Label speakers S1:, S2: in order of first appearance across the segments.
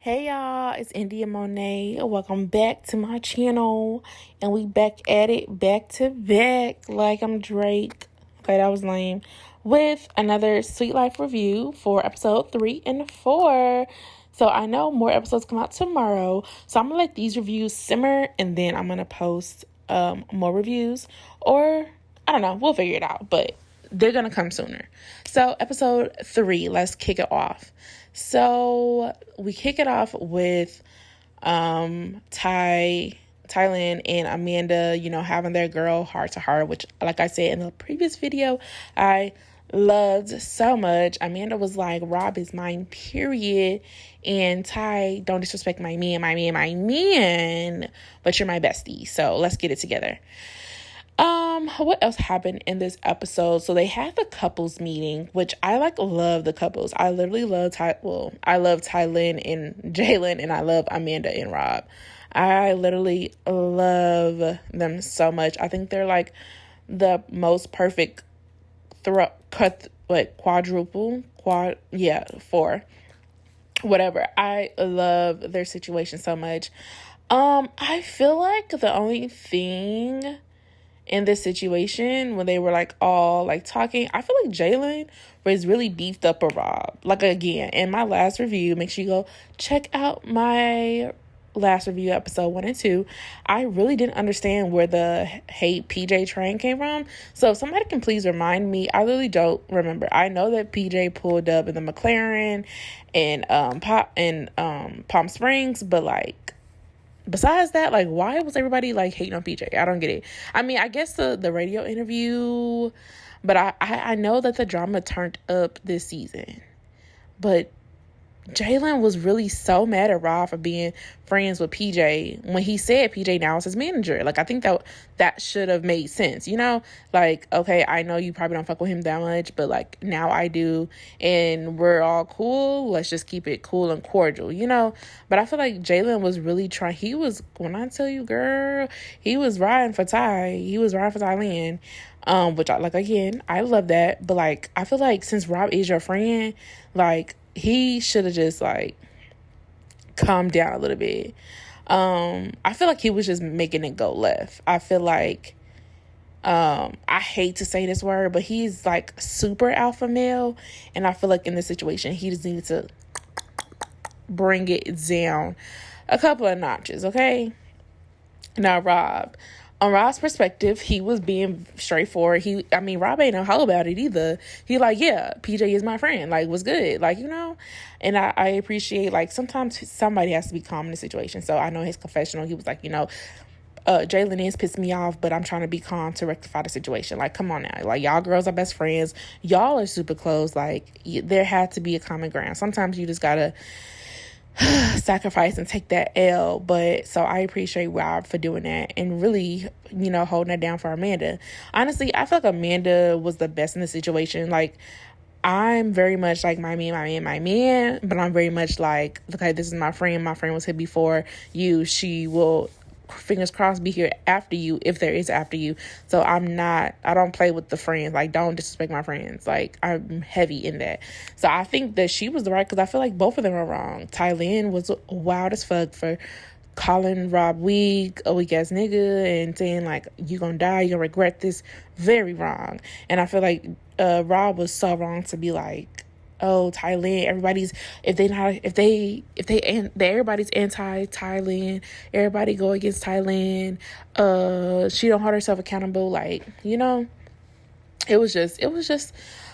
S1: Hey y'all, it's India Monee. Welcome back to my channel. And we back at it, back to back, like I'm Drake. Okay, that was lame. With another Sweet Life review for episode 3 and 4. So I know more episodes come out tomorrow. So I'm gonna let these reviews simmer and then I'm gonna post more reviews. Or I don't know, we'll figure it out, but they're gonna come sooner. So episode 3, let's kick it off. So we kick it off with Thailand and Amanda, having their girl heart to heart, which, like I said in the previous video, I loved so much. Amanda was like, Rob is mine, period. And Ty, don't disrespect my man, but you're my bestie. So let's get it together. What else happened in this episode? So they had the couples meeting, which I love the couples. I literally love I love Thailand and Jalen, and I love Amanda and Rob. I literally love them so much. I think they're like the most perfect four, whatever. I love their situation so much. I feel like the only thing in this situation when they were all talking, I feel like Jalen was really beefed up a Rob. Again, in my last review, make sure you go check out my last review, episode 1 and 2. I really didn't understand where the hate PJ train came from. So if somebody can please remind me, I really don't remember. I know that PJ pulled up in the McLaren and Palm Springs, but besides that, why was everybody hating on PJ? I don't get it. I mean, I guess the radio interview, but I know that the drama turned up this season. But Jalen was really so mad at Rob for being friends with PJ when he said PJ now is his manager. I think that should have made sense, okay, I know you probably don't fuck with him that much, but now I do, and we're all cool. Let's just keep it cool and cordial, But I feel like Jalen was really trying. When I tell you, girl, he was riding for Ty. He was riding for Thailand. Which again, I love that. But I feel like since Rob is your friend, he should have just calmed down a little bit. I feel like he was just making it go left. I feel like I hate to say this word, but he's super alpha male, and I feel like in this situation he just needed to bring it down a couple of notches, okay? Now Rob, on Rob's perspective, he was being straightforward. Rob ain't no hoe about it either. He yeah, PJ is my friend. What's good? And I appreciate, sometimes somebody has to be calm in the situation. So I know his confessional, he was Jalen is pissing me off, but I'm trying to be calm to rectify the situation. Come on now. Y'all girls are best friends. Y'all are super close. There had to be a common ground. Sometimes you just gotta sacrifice and take that L. But so I appreciate Rob for doing that and really, holding it down for Amanda. Honestly, I feel like Amanda was the best in the situation. I'm very much my man, but I'm very much okay, this is my friend. My friend was here before you. She will, fingers crossed, be here after you, if there is after you. So I don't play with the friends. Don't disrespect my friends. I'm heavy in that. So I think that she was the right, because I feel like both of them are wrong. Thailand was wild as fuck for calling Rob a weak ass nigga, and saying you gonna die, you gonna regret this. Very wrong. And I feel like Rob was so wrong to be oh, Thailand, everybody's everybody's anti-Thailand, everybody go against Thailand, she don't hold herself accountable, it was just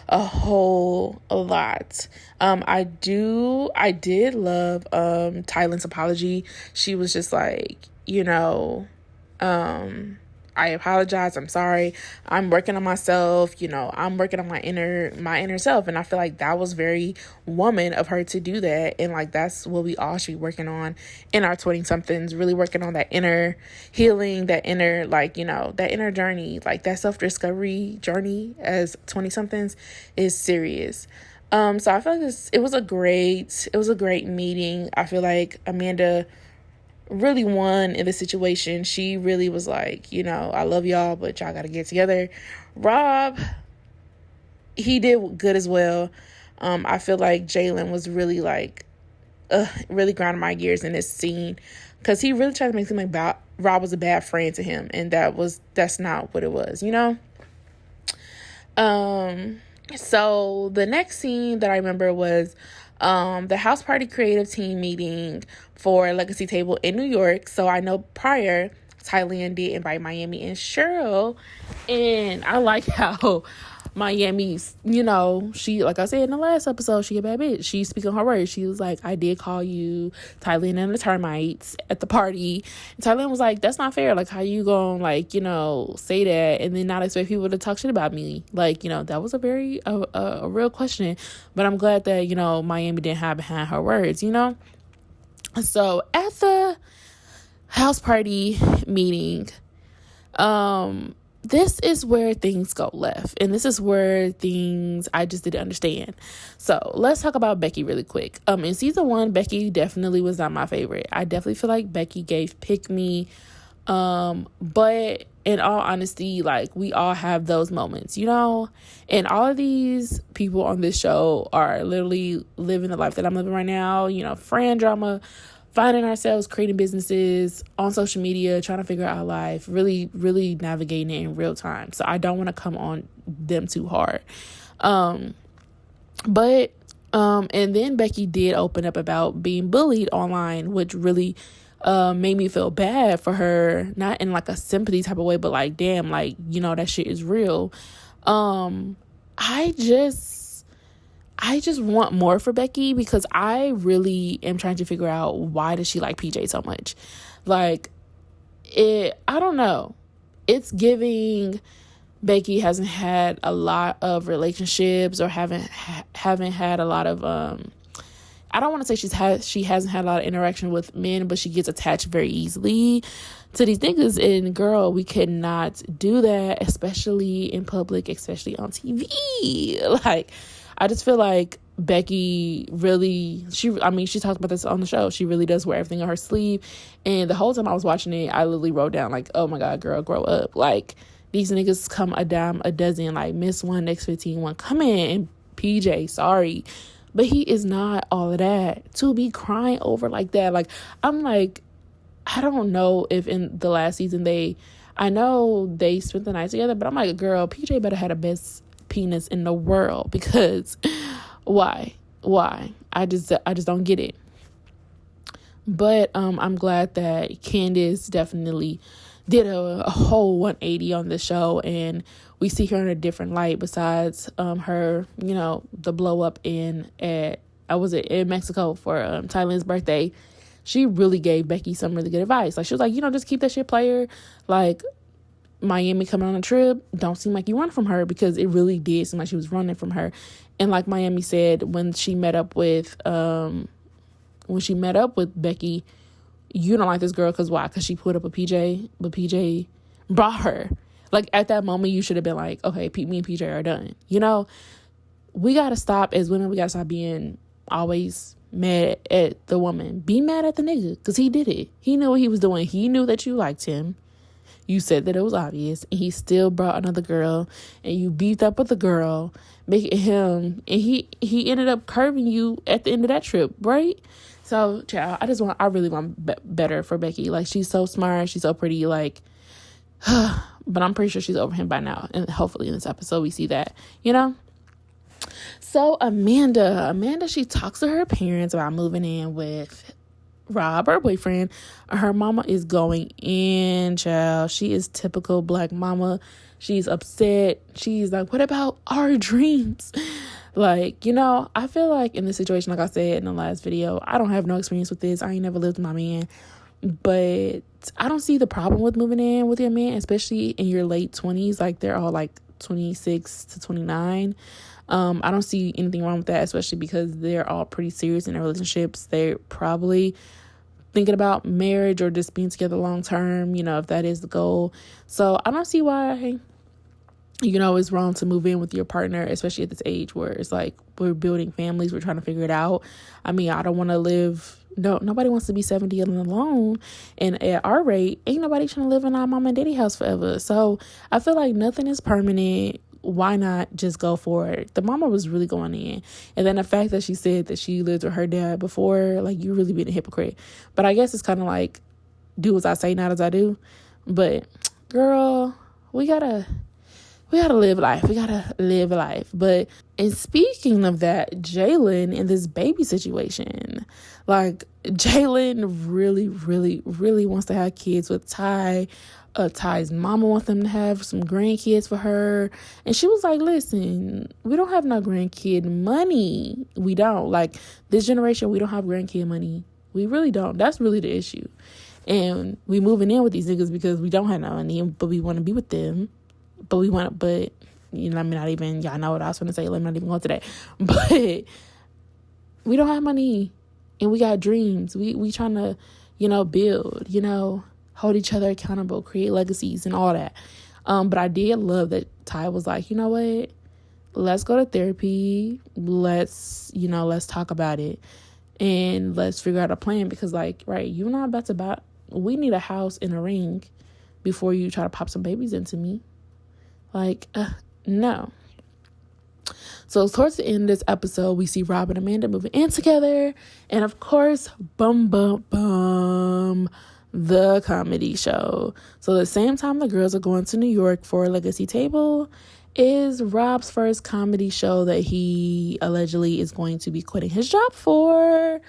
S1: a whole lot. I did love Thailand's apology. She was just I apologize. I'm sorry. I'm working on myself. I'm working on my inner self. And I feel like that was very woman of her to do that. And that's what we all should be working on in our 20-somethings, really working on that inner healing, that inner, that inner journey, that self-discovery journey as 20-somethings is serious. So I feel like it was a great meeting. I feel like Amanda really won in this situation. She really was I love y'all, but y'all gotta get together. Rob, he did good as well. I feel like Jalen was really really grinded my gears in this scene, because he really tried to make it seem like Rob was a bad friend to him, and that's not what it was, you know? So the next scene that I remember was the house party creative team meeting for Legacy Table in New York. So I know prior, Thailand did invite Miami and Cheryl, and I like how Miami's, you know, she, like I said in the last episode, she a bad bitch. She's speaking her words. She was like, I did call you Thailand and the termites at the party. And Thailand was like, that's not fair. Like, how you gonna, like, you know, say that and then not expect people to talk shit about me? Like, you know, that was a very a real question. But I'm glad that, you know, Miami didn't hide behind her words, you know? So at the house party meeting, this is where things go left, and this is where things I just didn't understand. So let's talk about Becky really quick. In season 1, Becky definitely was not my favorite. I definitely feel like Becky gave pick me, but in all honesty, like, we all have those moments, you know, and all of these people on this show are literally living the life that I'm living right now, you know, friend drama, finding ourselves creating businesses on social media, trying to figure out life, really, really navigating it in real time. So I don't want to come on them too hard. And then Becky did open up about being bullied online, which really made me feel bad for her, not in like a sympathy type of way, but like, damn, like, you know, that shit is real. I just want more for Becky, because I really am trying to figure out, why does she like PJ so much? Like, I don't know. It's giving Becky hasn't had a lot of relationships, or haven't had a lot of, I don't want to say she hasn't had a lot of interaction with men, but she gets attached very easily to these niggas. And girl, we cannot do that, especially in public, especially on TV. Like, I just feel like Becky really, she talked about this on the show. She really does wear everything on her sleeve. And the whole time I was watching it, I literally wrote down, like, oh my God, girl, grow up. Like, these niggas come a dime a dozen, like, miss one, next 15 one. Come in. And PJ, sorry, but he is not all of that to be crying over like that. Like, I'm like, I don't know if in the last season I know they spent the night together, but I'm like, girl, PJ better have the best penis in the world, because why I just don't get it. But I'm glad that Candace definitely did a whole 180 on the show, and we see her in a different light, besides her, you know, the blow up in Mexico for Thailand's birthday. She really gave Becky some really good advice. Like, she was like, you know, just keep that shit player. Like, Miami coming on a trip, don't seem like you run from her, because it really did seem like she was running from her. And like Miami said, when she met up with Becky, you don't like this girl because why? Because she put up a PJ, but PJ brought her. Like, at that moment, you should have been like, okay, me and PJ are done. You know, we got to stop, as women, we got to stop being always mad at the woman. Be mad at the nigga, because he did it. He knew what he was doing. He knew that you liked him. You said that it was obvious, and he still brought another girl, and you beefed up with the girl, making him, and he ended up curving you at the end of that trip, right? So, child, I really want better for Becky. Like, she's so smart, she's so pretty, like, but I'm pretty sure she's over him by now, and hopefully in this episode we see that, you know? So, Amanda, she talks to her parents about moving in with Rob, her boyfriend. Her mama is going in, child. She is typical black mama. She's upset. She's like, what about our dreams? Like, you know, I feel like in this situation, like I said in the last video, I don't have no experience with this. I ain't never lived with my man, but I don't see the problem with moving in with your man, especially in your late 20s. Like, they're all like 26 to 29. I don't see anything wrong with that, especially because they're all pretty serious in their relationships. They're probably thinking about marriage or just being together long term, you know, if that is the goal. So I don't see why, you know, it's wrong to move in with your partner, especially at this age where it's like we're building families, we're trying to figure it out. I mean, I don't want to live, nobody wants to be 70 and alone, and at our rate, ain't nobody trying to live in our mom and daddy house forever. So I feel like nothing is permanent. why not just go for it? The mama was really going in. And then the fact that she said that she lived with her dad before, like, you really being a hypocrite. But I guess it's kind of like, do as I say, not as I do. But, girl, we gotta live life. We gotta live life. But, and speaking of that, Jalen in this baby situation, like, Jalen really, really, really wants to have kids with Ty. Ty's mama wants them to have some grandkids for her. And she was like, listen, we don't have no grandkid money. We don't. Like, this generation, we don't have grandkid money. We really don't. That's really the issue. And we moving in with these niggas because we don't have no money, but we want to be with them. But you know, let me not even, y'all know what I was going to say. Let me not even go into that. But we don't have money and we got dreams. We trying to, you know, build, you know, hold each other accountable, create legacies and all that. But I did love that Ty was like, you know what? Let's go to therapy. Let's talk about it. And let's figure out a plan because, like, right, you're not about to buy. We need a house and a ring before you try to pop some babies into me. Like, no. So towards the end of this episode, we see Rob and Amanda moving in together. And of course, bum, the comedy show. So the same time the girls are going to New York for a legacy table is Rob's first comedy show that he allegedly is going to be quitting his job for.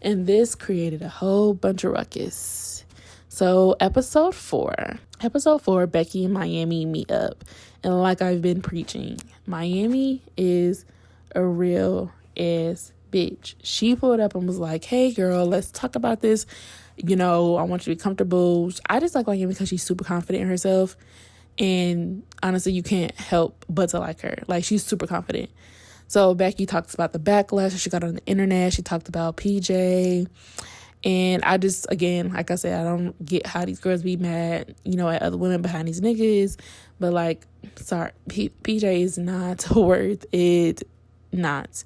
S1: And this created a whole bunch of ruckus. So episode 4, Becky and Miami meet up. And like I've been preaching, Miami is a real ass bitch. She pulled up and was like, hey girl, let's talk about this. You know, I want you to be comfortable. I just like Miami because she's super confident in herself. And honestly, you can't help but to like her. Like, she's super confident. So Becky talks about the backlash she got on the internet. She talked about PJ. And I just, again, like I said, I don't get how these girls be mad, you know, at other women behind these niggas. But, like, sorry, PJ is not worth it. Not.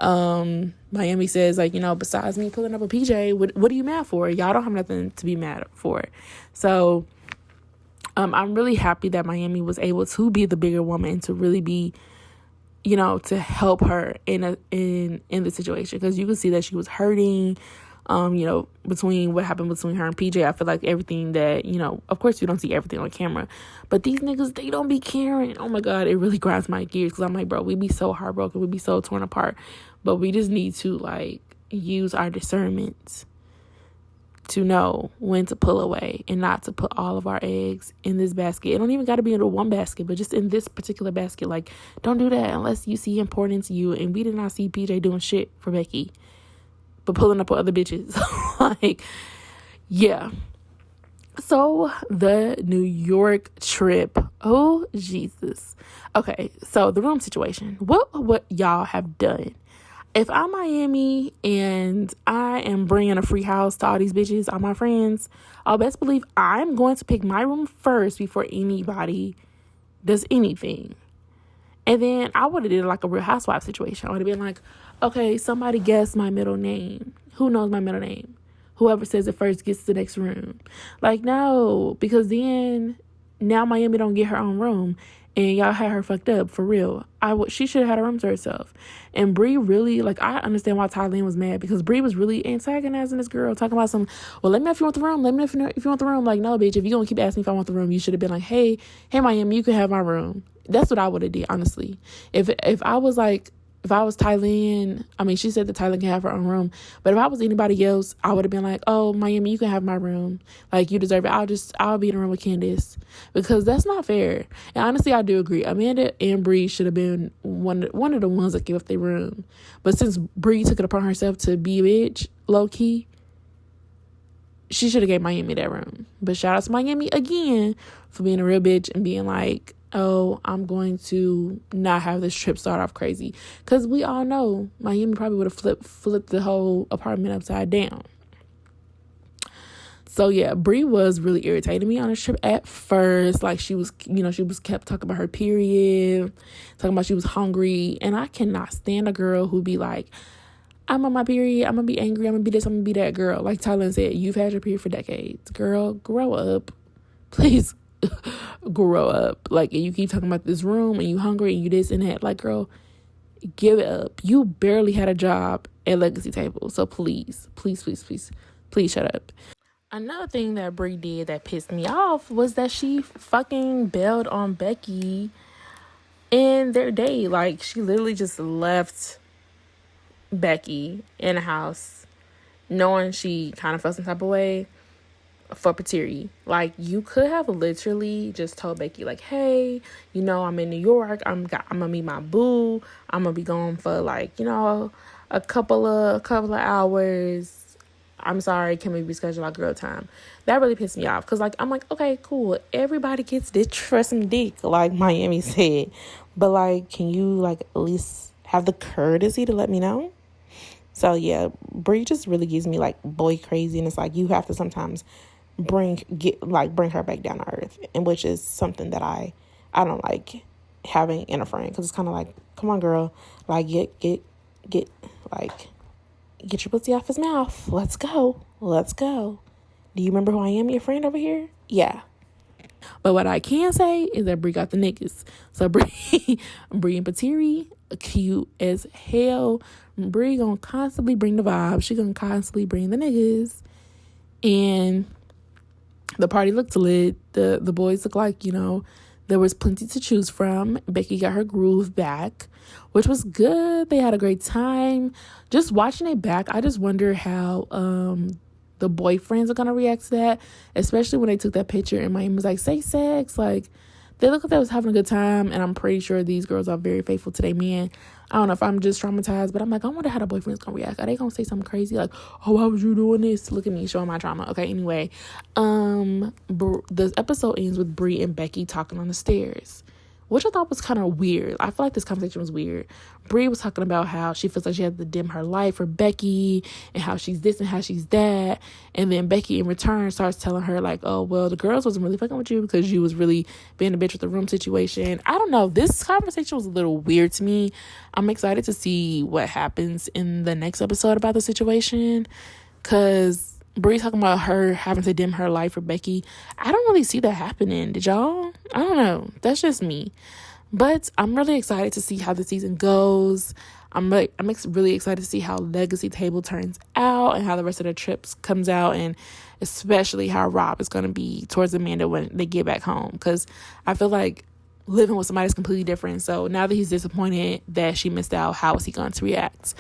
S1: Miami says, like, you know, besides me pulling up a PJ, what are you mad for? Y'all don't have nothing to be mad for. So, I'm really happy that Miami was able to be the bigger woman and to really be, you know, to help her in the situation. Because you can see that she was hurting. You know, between what happened between her and PJ, I feel like everything that, you know, of course you don't see everything on camera, but these niggas, they don't be caring. Oh my God, it really grinds my gears because I'm like, bro, we be so heartbroken, we be so torn apart, but we just need to, like, use our discernment to know when to pull away and not to put all of our eggs in this basket. It don't even got to be in one basket, but just in this particular basket. Like, don't do that unless you see importance to you. And we did not see PJ doing shit for Becky, but pulling up with other bitches. Like, yeah. So the New York trip. Oh, Jesus. Okay, so the room situation. What y'all have done? If I'm Miami and I am bringing a free house to all these bitches, all my friends, I'll best believe I'm going to pick my room first before anybody does anything. And then I would have did like a Real Housewife situation. I would have been like, okay, somebody guess my middle name. Who knows my middle name? Whoever says it first gets the next room. Like, no, because then now Miami don't get her own room. And y'all had her fucked up, for real. She should have had a room to herself. And Brie really, like, I understand why Thailand was mad. Because Brie was really antagonizing this girl. Talking about some, well, let me know if you want the room. Let me know if you want the room. Like, no, bitch, if you're going to keep asking me if I want the room, you should have been like, hey, Miami, you can have my room. That's what I would have did, honestly. If I was like, if I was Thailand, I mean, she said that Thailand can have her own room. But if I was anybody else, I would have been like, oh, Miami, you can have my room. Like, you deserve it. I'll be in a room with Candace. Because that's not fair. And honestly, I do agree. Amanda and Brie should have been one of the ones that gave up their room. But since Brie took it upon herself to be a bitch, low-key, she should have gave Miami that room. But shout out to Miami again for being a real bitch and being like, oh, I'm going to not have this trip start off crazy. Because we all know Miami probably would have flipped the whole apartment upside down. So, yeah, Brie was really irritating me on this trip at first. Like, she was kept talking about her period, talking about she was hungry. And I cannot stand a girl who be like, I'm on my period, I'm going to be angry, I'm going to be this, I'm going to be that girl. Like Thailand said, you've had your period for decades. Girl, grow up. Please grow up. Like, and you keep talking about this room and you hungry and you this and that. Like, girl, give it up. You barely had a job at Legacy Table. So please, please, please, please, please shut up. Another thing that Brie did that pissed me off was that she fucking bailed on Becky in their date. Like, she literally just left Becky in the house knowing she kind of felt some type of way for Patiri. Like, you could have literally just told Becky, like, hey, you know, I'm in New York. I'm gonna meet my boo. I'm gonna be gone for, like, you know, a couple of hours. I'm sorry, can we reschedule our girl time? That really pissed me off. Because, like, I'm like, okay, cool. Everybody gets this for some dick, like Miami said. But, like, can you, like, at least have the courtesy to let me know? So, yeah, Brie just really gives me, like, boy crazy. And it's like, you have to sometimes bring her back down to earth. And which is something that I don't like having in a friend. Because it's kind of like, come on, girl. Like, get your pussy off his mouth. Let's go. Do you remember who I am, your friend over here? Yeah. But what I can say is that Brie got the niggas. So Brie and Patiri, cute as hell. Brie gonna constantly bring the vibe. She gonna constantly bring the niggas. And the party looked lit. The boys look like, you know, there was plenty to choose from. Becky got her groove back, which was good. They had a great time. Just watching it back, I just wonder how the boyfriends are going to react to that, especially when they took that picture and Miami was like, say sex. Like, they look like they was having a good time, and I'm pretty sure these girls are very faithful to their men. I don't know if I'm just traumatized, but I'm like, I wonder how the boyfriend's going to react. Are they going to say something crazy like, oh, why was you doing this? Look at me showing my trauma. Okay, anyway. The episode ends with Brie and Becky talking on the stairs, which I thought was kind of weird. I feel like this conversation was weird. Brie was talking about how she feels like she had to dim her light for Becky and how she's this and how she's that. And then Becky in return starts telling her like, oh, well, the girls wasn't really fucking with you because you was really being a bitch with the room situation. I don't know. This conversation was a little weird to me. I'm excited to see what happens in the next episode about the situation, because Brie talking about her having to dim her light for Becky. I don't really see that happening. Did y'all? I don't know. That's just me. But I'm really excited to see how the season goes. I'm really excited to see how Legacy Table turns out and how the rest of the trips comes out, and especially how Rob is going to be towards Amanda when they get back home, because I feel like living with somebody is completely different. So now that he's disappointed that she missed out, how is he going to react?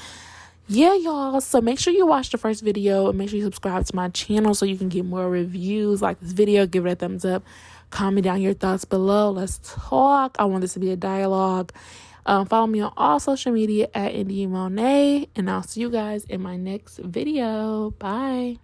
S1: Yeah, y'all. So make sure you watch the first video and make sure you subscribe to my channel so you can get more reviews like this video. Give it a thumbs up. Comment down your thoughts below. Let's talk. I want this to be a dialogue. Follow me on all social media at India Monee, and I'll see you guys in my next video. Bye.